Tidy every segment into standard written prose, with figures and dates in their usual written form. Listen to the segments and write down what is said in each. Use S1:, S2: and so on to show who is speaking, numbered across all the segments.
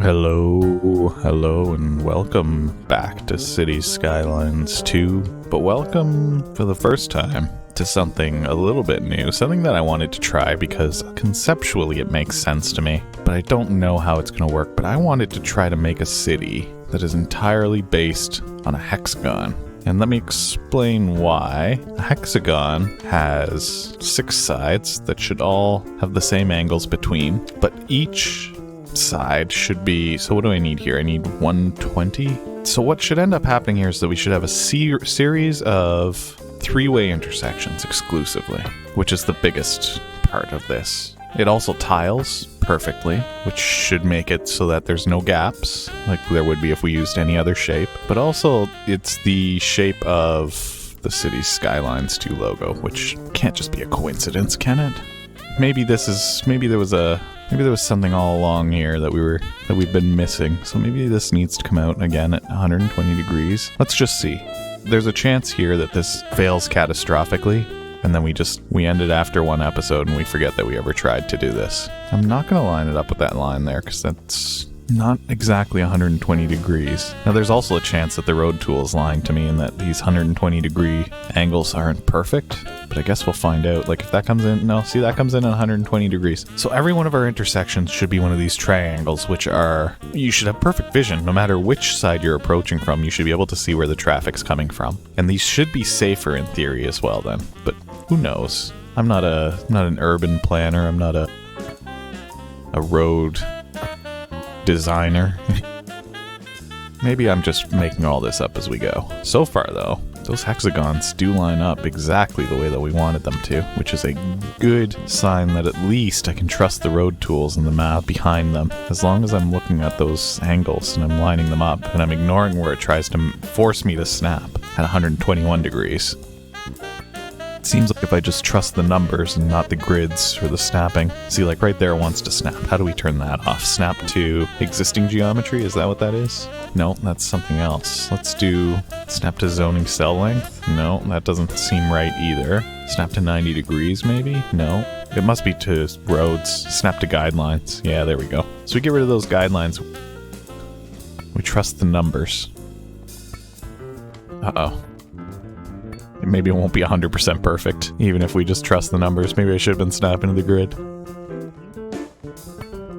S1: Hello, and welcome back to Cities Skylines 2, but welcome for the first time to something a little bit new, something that I wanted to try because conceptually it makes sense to me, but I don't know how it's going to work. But I wanted to try to make a city that is entirely based on a hexagon. And let me explain why. A hexagon has 6 sides that should all have the same angles between, but each side should be, so what do I need here? I need 120. So what should end up happening here is that we should have a series of 3-way intersections exclusively, which is the biggest part of this. It also tiles perfectly, which should make it so that there's no gaps, like there would be if we used any other shape. But also, it's the shape of the Cities Skylines 2 logo, which can't just be a coincidence, can it? Maybe there was something all along here that we've been missing. So maybe this needs to come out again at 120 degrees. Let's just see. There's a chance here that this fails catastrophically, and then we end it after one episode and we forget that we ever tried to do this. I'm not going to line it up with that line there because that's not exactly 120 degrees. Now there's also a chance that the road tool is lying to me and that these 120 degree angles aren't perfect, but I guess we'll find out. Like if that comes in, no, see that comes in at 120 degrees. So every one of our intersections should be one of these triangles, which are, you should have perfect vision. No matter which side you're approaching from, you should be able to see where the traffic's coming from. And these should be safer in theory as well then, but who knows? I'm not an urban planner. I'm not a road designer. Maybe I'm just making all this up as we go. So far though, those hexagons do line up exactly the way that we wanted them to, which is a good sign that at least I can trust the road tools and the map behind them. As long as I'm looking at those angles and I'm lining them up and I'm ignoring where it tries to force me to snap at 121 degrees. It seems like if I just trust the numbers and not the grids or the snapping. See, like right there it wants to snap. How do we turn that off? Snap to existing geometry? Is that what that is? No, that's something else. Let's do snap to zoning cell length. No, that doesn't seem right either. Snap to 90 degrees maybe? No. It must be to roads. Snap to guidelines. Yeah, there we go. So we get rid of those guidelines. We trust the numbers. Uh-oh. Maybe it won't be 100% perfect, even if we just trust the numbers. Maybe I should have been snapping to the grid.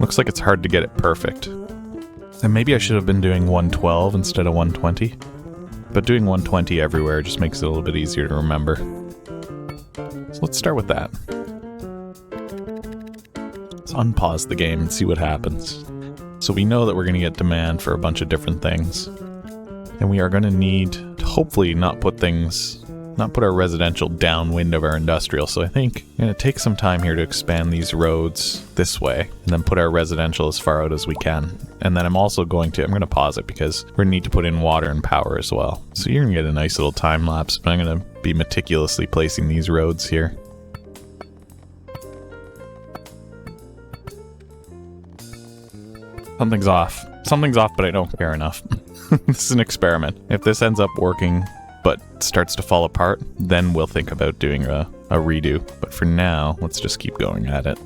S1: Looks like it's hard to get it perfect. And maybe I should have been doing 112 instead of 120. But doing 120 everywhere just makes it a little bit easier to remember. So let's start with that. Let's unpause the game and see what happens. So we know that we're going to get demand for a bunch of different things. And we are going to need to hopefully not put our residential downwind of our industrial. So I think I'm going to take some time here to expand these roads this way and then put our residential as far out as we can. And then I'm going to pause it because we're going to need to put in water and power as well. So you're going to get a nice little time lapse, but I'm going to be meticulously placing these roads here. Something's off, but I don't care enough. This is an experiment. If this ends up working but starts to fall apart, then we'll think about doing a redo. But for now, let's just keep going at it.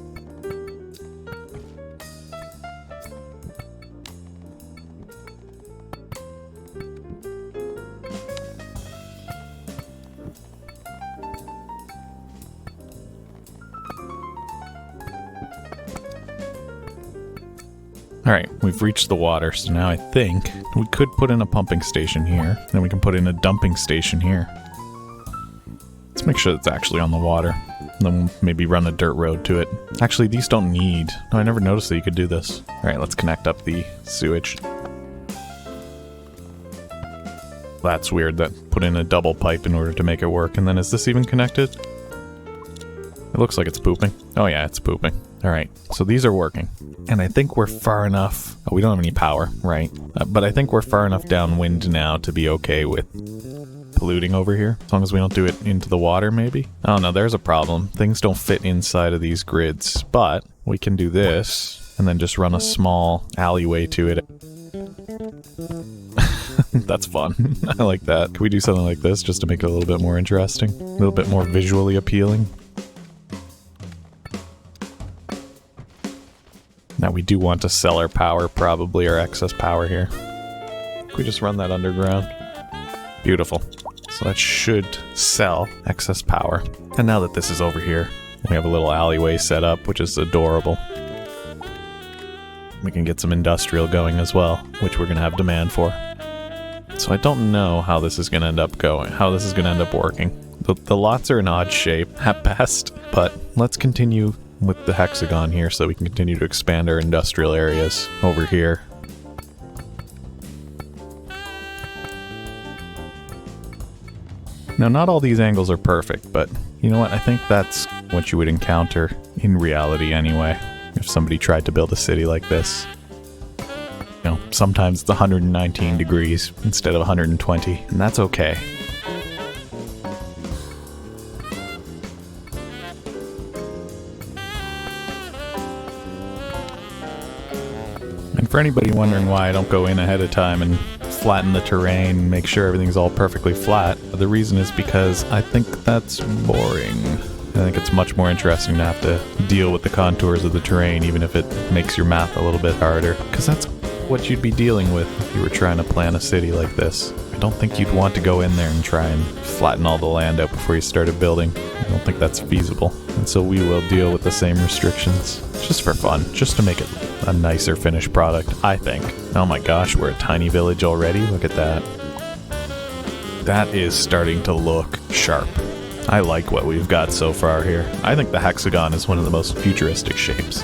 S1: Alright, we've reached the water, so now I think we could put in a pumping station here, then we can put in a dumping station here. Let's make sure it's actually on the water, and then we'll maybe run a dirt road to it. Actually, these don't need... No, I never noticed that you could do this. Alright, let's connect up the sewage. That's weird, that put in a double pipe in order to make it work, and then is this even connected? It looks like it's pooping. Oh yeah, it's pooping. Alright, so these are working. And I think we're far enough... Oh, we don't have any power, right? But I think we're far enough downwind now to be okay with polluting over here. As long as we don't do it into the water, maybe? Oh no, there's a problem. Things don't fit inside of these grids. But we can do this, and then just run a small alleyway to it. That's fun. I like that. Can we do something like this just to make it a little bit more interesting? A little bit more visually appealing? Now we do want to sell our power, probably our excess power here. Can we just run that underground? Beautiful. So that should sell excess power. And now that this is over here, we have a little alleyway set up, which is adorable. We can get some industrial going as well, which we're going to have demand for. So I don't know how this is going to end up working. The lots are an odd shape at best, but let's continue with the hexagon here so we can continue to expand our industrial areas over here. Now, not all these angles are perfect, but you know what? I think that's what you would encounter in reality anyway. If somebody tried to build a city like this. You know, sometimes it's 119 degrees instead of 120, and that's okay. And for anybody wondering why I don't go in ahead of time and flatten the terrain, make sure everything's all perfectly flat, the reason is because I think that's boring. I think it's much more interesting to have to deal with the contours of the terrain, even if it makes your math a little bit harder. Because that's what you'd be dealing with if you were trying to plan a city like this. I don't think you'd want to go in there and try and flatten all the land out before you started building. I don't think that's feasible. And so we will deal with the same restrictions, just for fun, just to make it a nicer finished product, I think. Oh my gosh, we're a tiny village already? Look at that. That is starting to look sharp. I like what we've got so far here. I think the hexagon is one of the most futuristic shapes.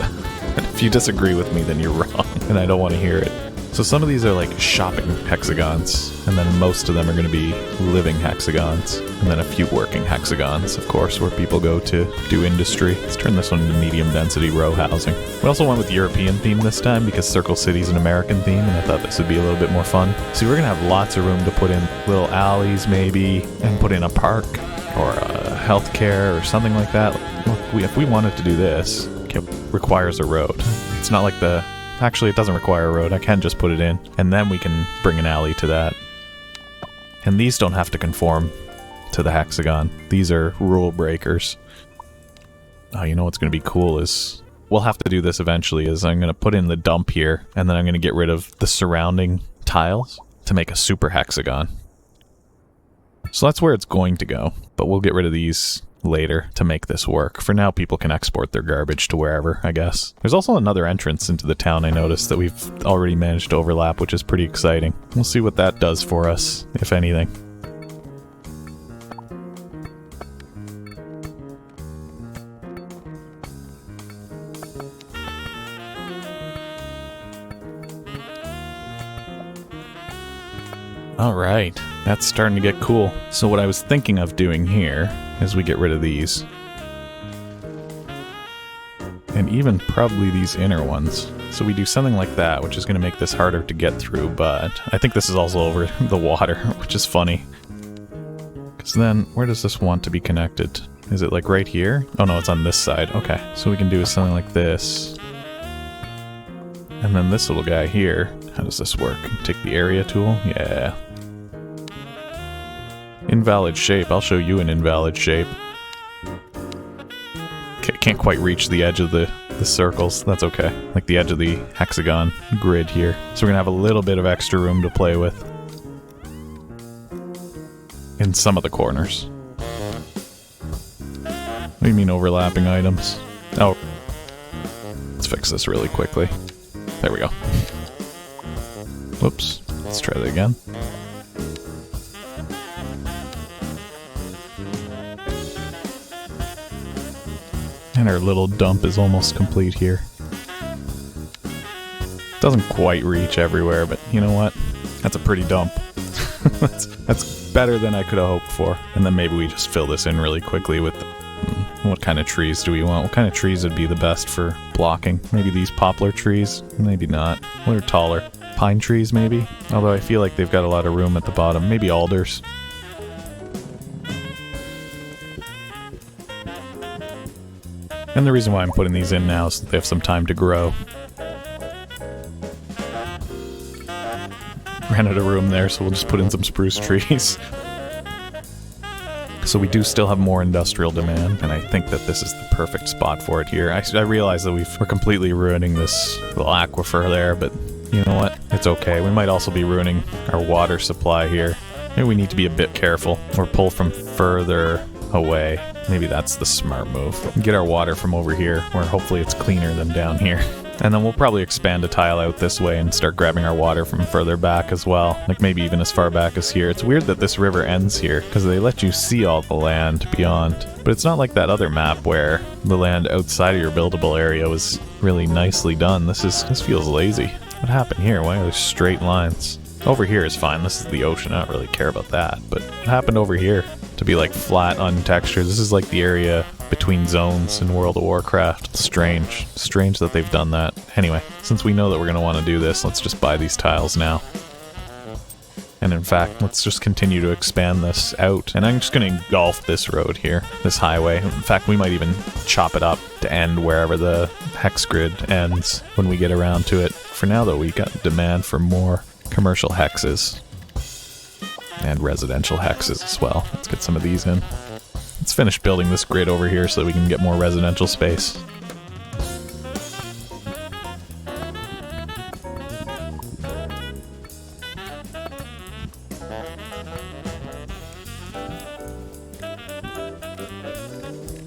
S1: If you disagree with me, then you're wrong, and I don't want to hear it. So some of these are like shopping hexagons, and then most of them are going to be living hexagons, and then a few working hexagons, of course, where people go to do industry. Let's turn this one into medium density row housing. We also went with European theme this time because Circle City's an American theme, and I thought this would be a little bit more fun. See, we're going to have lots of room to put in little alleys maybe, and put in a park, or a healthcare, or something like that. Look, if we wanted to do this, it requires a road. It's not like the... Actually, it doesn't require a road. I can just put it in, and then we can bring an alley to that. And these don't have to conform to the hexagon. These are rule breakers. Oh, you know what's going to be cool is... We'll have to do this eventually, is I'm going to put in the dump here, and then I'm going to get rid of the surrounding tiles to make a super hexagon. So that's where it's going to go, but we'll get rid of these later to make this work. For now, people can export their garbage to wherever, I guess. There's also another entrance into the town I noticed that we've already managed to overlap, which is pretty exciting. We'll see what that does for us, if anything. Alright, that's starting to get cool. So what I was thinking of doing here is we get rid of these. And even probably these inner ones. So we do something like that, which is going to make this harder to get through, but I think this is also over the water, which is funny. Because then, where does this want to be connected? Is it like right here? Oh no, it's on this side. Okay, so we can do something like this. And then this little guy here, how does this work? Take the area tool? Yeah. Invalid shape. I'll show you an invalid shape. Can't quite reach the edge of the circles. That's okay. Like the edge of the hexagon grid here. So we're gonna have a little bit of extra room to play with in some of the corners. What do you mean overlapping items? Oh. Let's fix this really quickly. There we go. Whoops. Let's try that again. And our little dump is almost complete here. Doesn't quite reach everywhere, but you know what? That's a pretty dump. that's better than I could have hoped for. And then maybe we just fill this in really quickly with... What kind of trees do we want? What kind of trees would be the best for blocking? Maybe these poplar trees? Maybe not. What are taller? Pine trees, maybe? Although I feel like they've got a lot of room at the bottom. Maybe alders. And the reason why I'm putting these in now is that they have some time to grow. Ran out of room there, so we'll just put in some spruce trees. So we do still have more industrial demand, and I think that this is the perfect spot for it here. I realize that we're completely ruining this little aquifer there, but you know what? It's okay. We might also be ruining our water supply here. Maybe we need to be a bit careful or pull from further away. Maybe that's the smart move. Get our water from over here, where hopefully it's cleaner than down here. And then we'll probably expand a tile out this way and start grabbing our water from further back as well. Like maybe even as far back as here. It's weird that this river ends here, because they let you see all the land beyond. But it's not like that other map where the land outside of your buildable area was really nicely done. This feels lazy. What happened here? Why are there straight lines? Over here is fine. This is the ocean. I don't really care about that. But what happened over here to be like flat, untextured? This is like the area between zones in World of Warcraft. Strange. Strange that they've done that. Anyway, since we know that we're going to want to do this, let's just buy these tiles now. And in fact, let's just continue to expand this out. And I'm just going to engulf this road here, this highway. In fact, we might even chop it up to end wherever the hex grid ends when we get around to it. For now, though, we got demand for more commercial hexes. And residential hexes as well. Let's get some of these in. Let's finish building this grid over here so that we can get more residential space.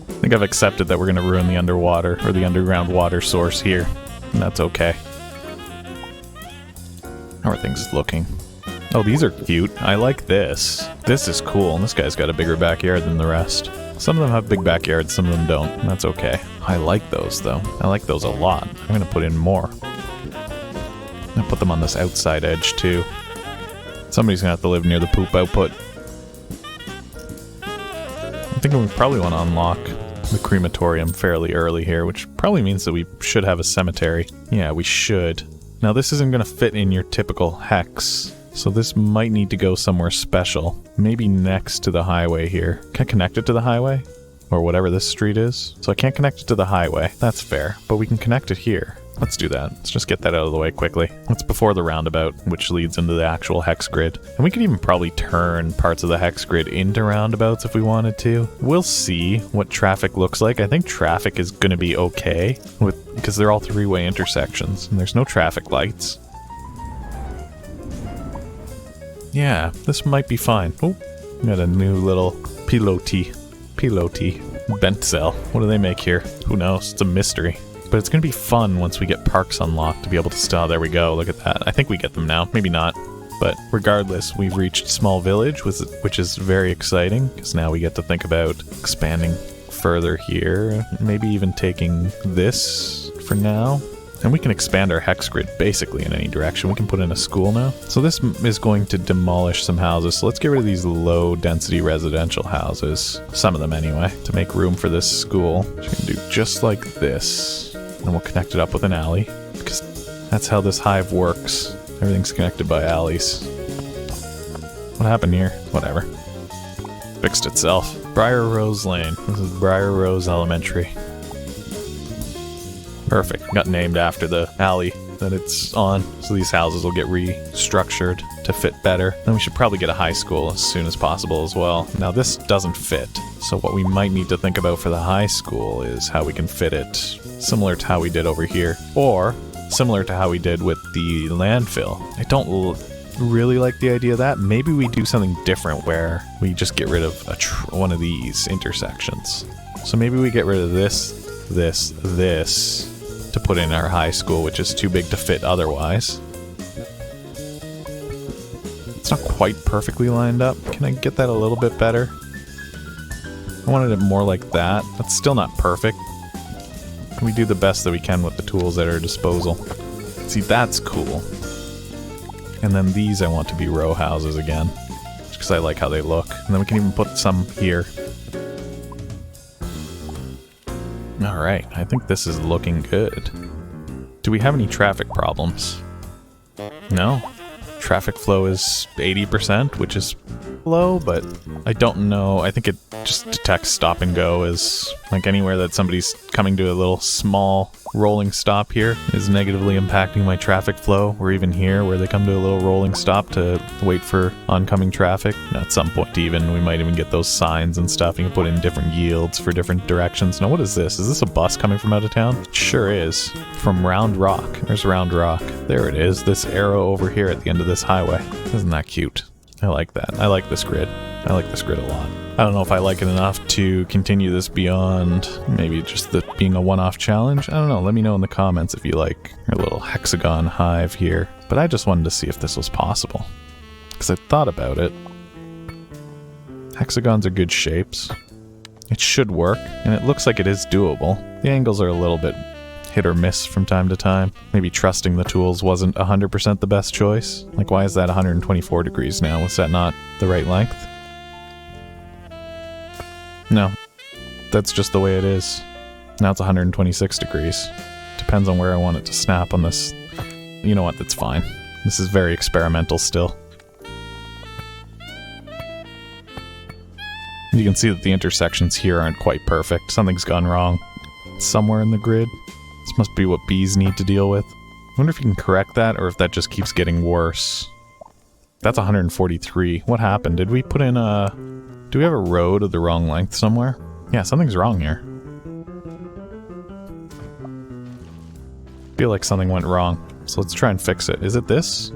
S1: I think I've accepted that we're going to ruin the underwater, or the underground water source here. And that's okay. How are things looking? Oh, these are cute. I like this. This is cool, and this guy's got a bigger backyard than the rest. Some of them have big backyards, some of them don't, and that's okay. I like those, though. I like those a lot. I'm gonna put in more. I'm gonna put them on this outside edge, too. Somebody's gonna have to live near the poop output. I think we probably want to unlock the crematorium fairly early here, which probably means that we should have a cemetery. Yeah, we should. Now, this isn't gonna fit in your typical hex. So this might need to go somewhere special. Maybe next to the highway here. Can I connect it to the highway? Or whatever this street is? So I can't connect it to the highway. That's fair. But we can connect it here. Let's do that. Let's just get that out of the way quickly. That's before the roundabout, which leads into the actual hex grid. And we could even probably turn parts of the hex grid into roundabouts if we wanted to. We'll see what traffic looks like. I think traffic is going to be okay because they're all three-way intersections and there's no traffic lights. Yeah, this might be fine. Oh, we got a new little piloty. Bent cell. What do they make here? Who knows? It's a mystery. But it's going to be fun once we get parks unlocked to be able to... Oh, there we go. Look at that. I think we get them now. Maybe not. But regardless, we've reached Small Village, which is very exciting, because now we get to think about expanding further here. Maybe even taking this for now. And we can expand our hex grid basically in any direction. We can put in a school now. So this is going to demolish some houses. So let's get rid of these low density residential houses. Some of them anyway, to make room for this school. Which we can do just like this. And we'll connect it up with an alley. Because that's how this hive works. Everything's connected by alleys. What happened here? Whatever. Fixed itself. Briar Rose Lane. This is Briar Rose Elementary. Perfect. Got named after the alley that it's on. So these houses will get restructured to fit better. Then we should probably get a high school as soon as possible as well. Now this doesn't fit. So what we might need to think about for the high school is how we can fit it similar to how we did over here. Or similar to how we did with the landfill. I don't really like the idea of that. Maybe we do something different where we just get rid of one of these intersections. So maybe we get rid of this, to put in our high school, which is too big to fit otherwise. It's not quite perfectly lined up. Can I get that a little bit better? I wanted it more like that. That's still not perfect. We do the best that we can with the tools at our disposal. See, that's cool. And then these I want to be row houses again, just because I like how they look. And then we can even put some here. Alright, I think this is looking good. Do we have any traffic problems? No? traffic flow is 80%, which is low, but I don't know. I think it just detects stop and go as like anywhere that somebody's coming to a little small rolling stop here is negatively impacting my traffic flow, or even here where they come to a little rolling stop to wait for oncoming traffic. And at some point even, we might even get those signs and stuff. You can put in different yields for different directions. Now what is this? Is this a bus coming from out of town? It sure is. From Round Rock. There's Round Rock. There it is. This arrow over here at the end of this highway. Isn't that cute? I like that. I like this grid. I like this grid a lot. I don't know if I like it enough to continue this beyond maybe just the being a one-off challenge. I don't know. Let me know in the comments if you like your little Hexagon Hive here. But I just wanted to see if this was possible, because I thought about it. Hexagons are good shapes. It should work, and it looks like it is doable. The angles are a little bit hit or miss from time to time. Maybe trusting the tools wasn't 100% the best choice. Like, why is that 124 degrees now? Was that not the right length? No. That's just the way it is. Now it's 126 degrees. Depends on where I want it to snap on this. You know what? That's fine. This is very experimental still. You can see that the intersections here aren't quite perfect. Something's gone wrong somewhere in the grid. This must be what bees need to deal with. I wonder if you can correct that, or if that just keeps getting worse. That's 143. What happened? Did we put in a... Do we have a road of the wrong length somewhere? Yeah, something's wrong here. I feel like something went wrong. So let's try and fix it. Is it this?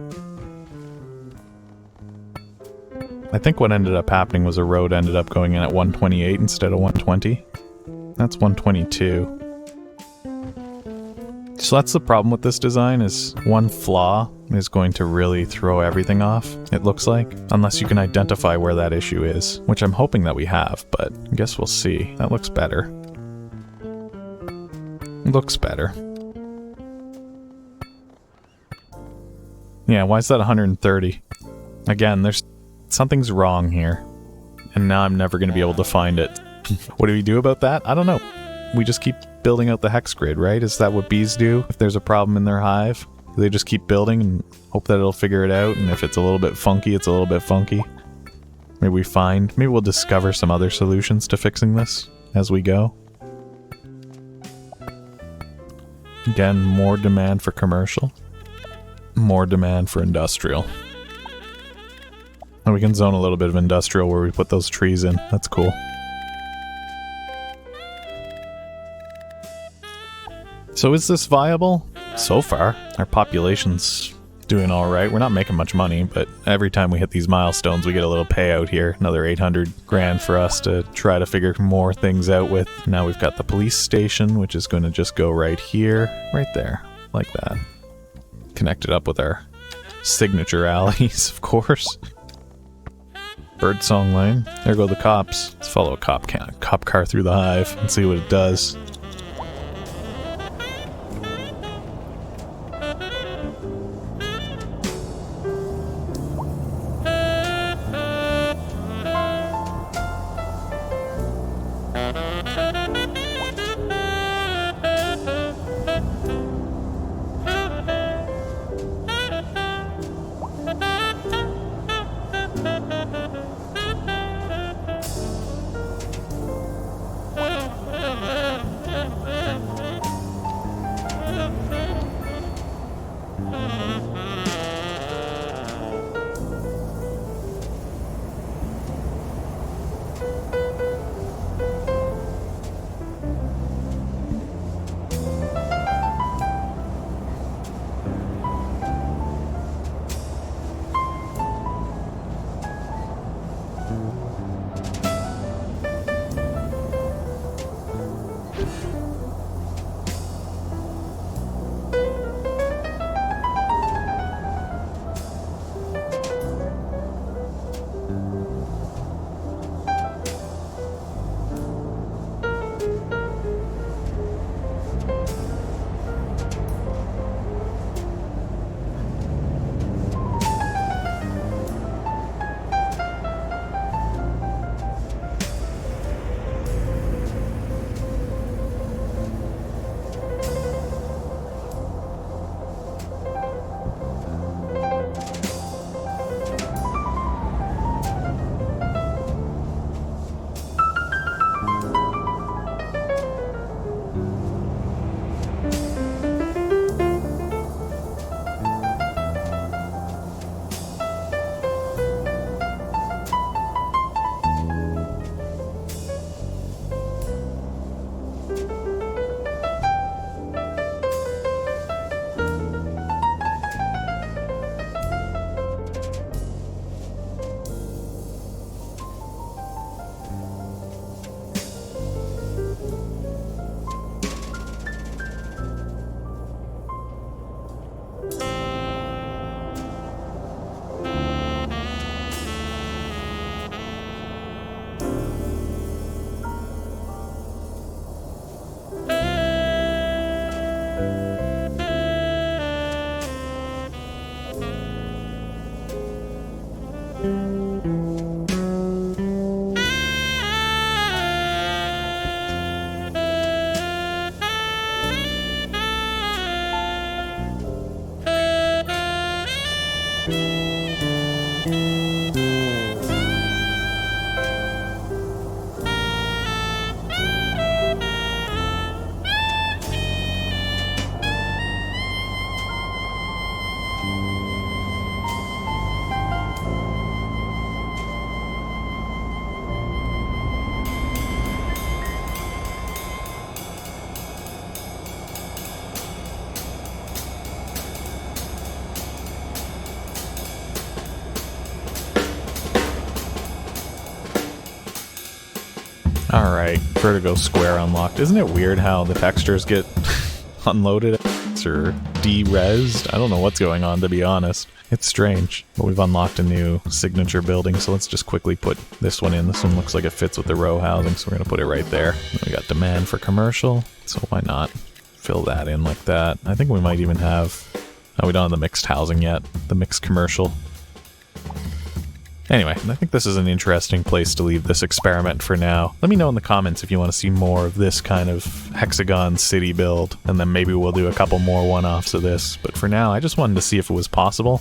S1: I think what ended up happening was a road ended up going in at 128 instead of 120. That's 122. So that's the problem with this design, is one flaw is going to really throw everything off, it looks like. Unless you can identify where that issue is, which I'm hoping that we have, but I guess we'll see. That looks better. Looks better. Yeah, why is that 130? Again, there's... something's wrong here. And now I'm never going to be able to find it. What do we do about that? I don't know. We just keep building out the hex grid, right? Is that what bees do if there's a problem in their hive? They just keep building and hope that it'll figure it out, and if it's a little bit funky, it's a little bit funky. Maybe we'll discover some other solutions to fixing this as we go. Again, more demand for commercial. More demand for industrial. And we can zone a little bit of industrial where we put those trees in. That's cool. So is this viable? So far, our population's doing alright. We're not making much money, but every time we hit these milestones, we get a little payout here. Another 800 grand for us to try to figure more things out with. Now we've got the police station, which is going to just go right here. Right there. Like that. Connect it up with our signature alleys, of course. Birdsong Lane. There go the cops. Let's follow a cop car through the hive and see what it does. Alright, vertigo square unlocked. Isn't it weird how the textures get unloaded or de-resed? I don't know what's going on, to be honest. It's strange. But we've unlocked a new signature building, so let's just quickly put this one in. This one looks like it fits with the row housing, so we're going to put it right there. Then we got demand for commercial, so why not fill that in like that? I think we might even have... Oh, we don't have the mixed housing yet. The mixed commercial. Anyway, I think this is an interesting place to leave this experiment for now. Let me know in the comments if you want to see more of this kind of hexagon city build, and then maybe we'll do a couple more one-offs of this. But for now, I just wanted to see if it was possible,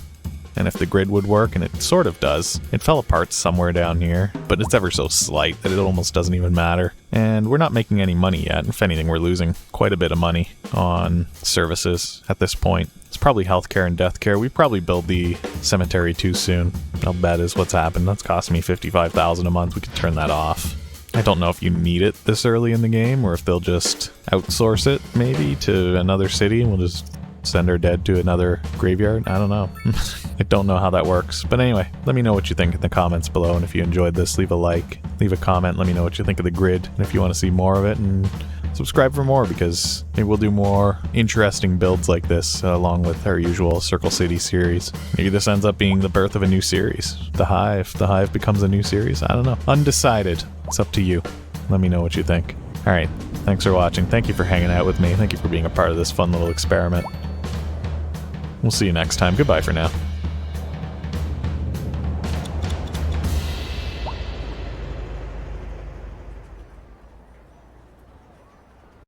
S1: and if the grid would work, and it sort of does. It fell apart somewhere down here, but it's ever so slight that it almost doesn't even matter. And we're not making any money yet. If anything, we're losing quite a bit of money on services at this point. It's probably healthcare and deathcare. We probably build the cemetery too soon. I'll bet is what's happened. That's cost me $55,000 a month. We could turn that off. I don't know if you need it this early in the game, or if they'll just outsource it, maybe, to another city, and we'll just send our dead to another graveyard. I don't know. I don't know how that works. But anyway, let me know what you think in the comments below, and if you enjoyed this, leave a like, leave a comment, let me know what you think of the grid, and if you want to see more of it, and subscribe for more, because maybe we'll do more interesting builds like this along with our usual Circle City series. Maybe this ends up being the birth of a new series. The Hive becomes a new series. I don't know. Undecided. It's up to you. Let me know what you think. Alright, thanks for watching. Thank you for hanging out with me. Thank you for being a part of this fun little experiment. We'll see you next time. Goodbye for now.